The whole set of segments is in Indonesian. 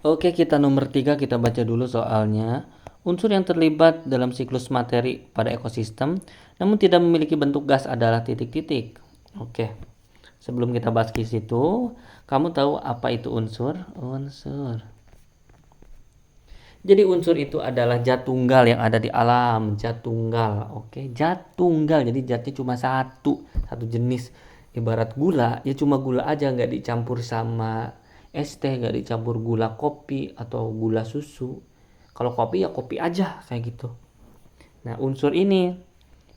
Oke, kita nomor 3 kita baca dulu soalnya. Unsur yang terlibat dalam siklus materi pada ekosistem namun tidak memiliki bentuk gas adalah titik-titik. Oke. Sebelum kita bahas ke situ, kamu tahu apa itu unsur? Unsur. Jadi unsur itu adalah zat tunggal yang ada di alam, zat tunggal. Oke, zat tunggal. Jadi zatnya cuma satu jenis. Ibarat gula, ya cuma gula aja, nggak dicampur sama es teh, nggak dicampur gula kopi atau gula susu. Kalau kopi ya kopi aja kayak gitu. Nah, unsur ini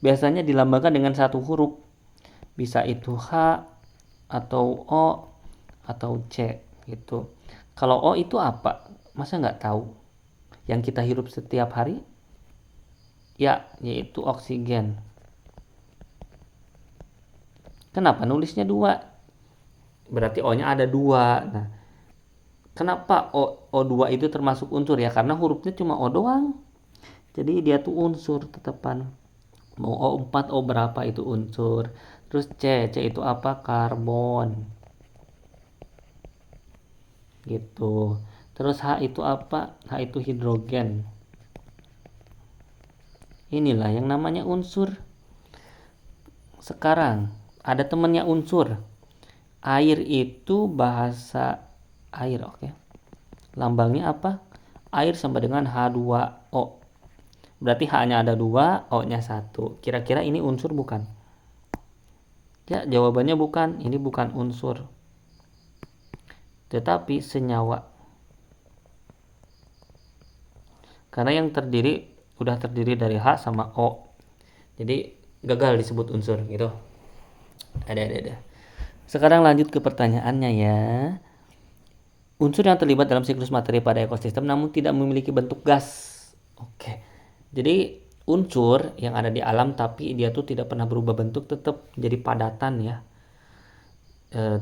biasanya dilambangkan dengan satu huruf. Bisa itu H atau O atau C gitu. Kalau O itu apa? Masa nggak tahu? Yang kita hirup setiap hari? Ya, yaitu oksigen. Kenapa nulisnya dua? Berarti O-nya ada dua. Nah, kenapa O2 itu termasuk unsur ya? Karena hurufnya cuma O doang. Jadi dia tuh unsur tetepan. Mau O4, O berapa itu unsur. Terus C itu apa? Karbon. Gitu. Terus H itu apa? H itu hidrogen. Inilah yang namanya unsur. Sekarang ada temennya unsur. Air itu bahasa air, oke. Lambangnya apa? Air sama dengan H2O. Berarti H-nya ada 2, O-nya 1. Kira-kira ini unsur bukan? Ya, jawabannya bukan. Ini bukan unsur. Tetapi senyawa. Karena yang udah terdiri dari H sama O. Jadi gagal disebut unsur gitu. Ada. Sekarang lanjut ke pertanyaannya ya. Unsur yang terlibat dalam siklus materi pada ekosistem namun tidak memiliki bentuk gas. Oke. Jadi unsur yang ada di alam tapi dia tuh tidak pernah berubah bentuk, tetap jadi padatan ya.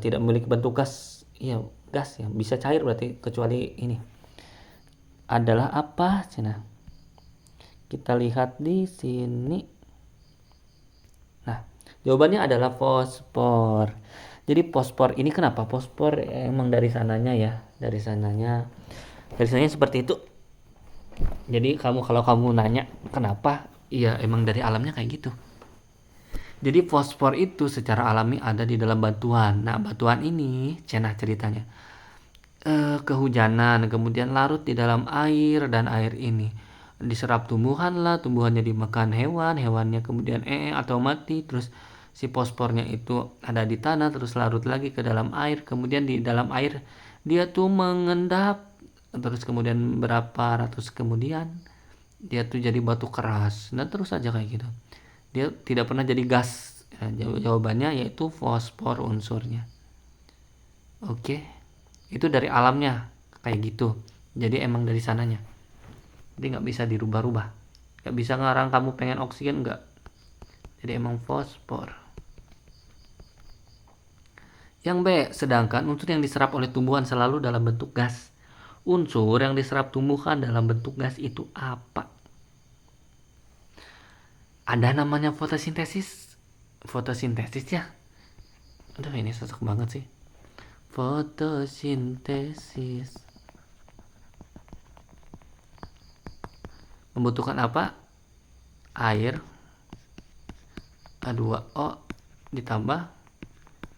Tidak memiliki bentuk gas. Iya, gas ya. Bisa cair berarti kecuali ini. Adalah apa? Cina. Kita lihat di sini. Nah, jawabannya adalah fosfor. Jadi fosfor ini kenapa? Fosfor emang dari sananya ya, dari sananya. Dari sananya seperti itu. Jadi kalau kamu nanya kenapa? Iya, emang dari alamnya kayak gitu. Jadi fosfor itu secara alami ada di dalam batuan. Nah, batuan ini, cenah ceritanya. Kehujanan, kemudian larut di dalam air dan air ini diserap tumbuhan lah, tumbuhannya dimakan hewan, hewannya kemudian atau mati, terus si fosfornya itu ada di tanah terus larut lagi ke dalam air, kemudian di dalam air dia tuh mengendap, terus kemudian berapa ratus kemudian dia tuh jadi batu keras dan terus aja kayak gitu. Dia tidak pernah jadi gas. Ya, jawabannya yaitu fosfor unsurnya. Oke, itu dari alamnya kayak gitu. Jadi emang dari sananya. Jadi nggak bisa dirubah-rubah. Nggak bisa ngarang kamu pengen oksigen nggak. Jadi emang fosfor. Yang B, sedangkan unsur yang diserap oleh tumbuhan selalu dalam bentuk gas. Unsur yang diserap tumbuhan dalam bentuk gas itu apa? Ada namanya fotosintesis. Fotosintesis ya. Aduh, ini sosok banget sih. Fotosintesis. Membutuhkan apa? Air H2O ditambah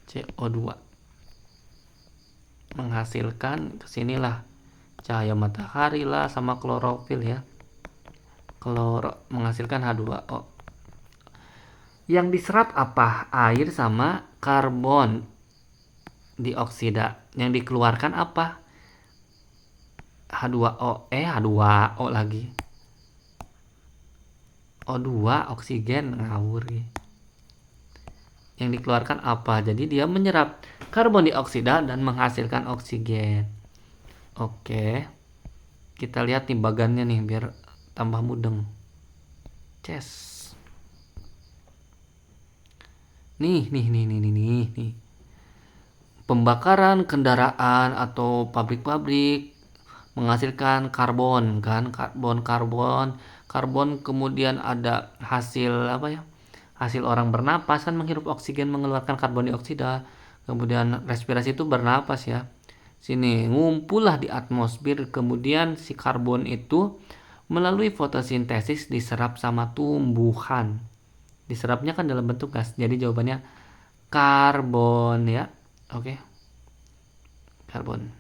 CO2 menghasilkan kesinilah cahaya matahari lah sama klorofil ya. Menghasilkan H2O. Yang diserap apa? Air sama karbon dioksida. Yang dikeluarkan apa? H2O. H2O lagi. O2 oksigen, ngawur ya. Yang dikeluarkan apa? Jadi dia menyerap karbon dioksida dan menghasilkan oksigen. Oke. Kita lihat nih bagannya nih biar tambah mudeng. Ces. Nih. Pembakaran kendaraan atau pabrik-pabrik menghasilkan karbon kan, karbon kemudian ada hasil apa ya, hasil orang bernapas kan, menghirup oksigen mengeluarkan karbon dioksida, kemudian respirasi itu bernapas ya, Sini, ngumpullah di atmosfer, kemudian si karbon itu melalui fotosintesis diserap sama tumbuhan. Diserapnya kan dalam bentuk gas. Jadi jawabannya karbon ya. Oke. Karbon.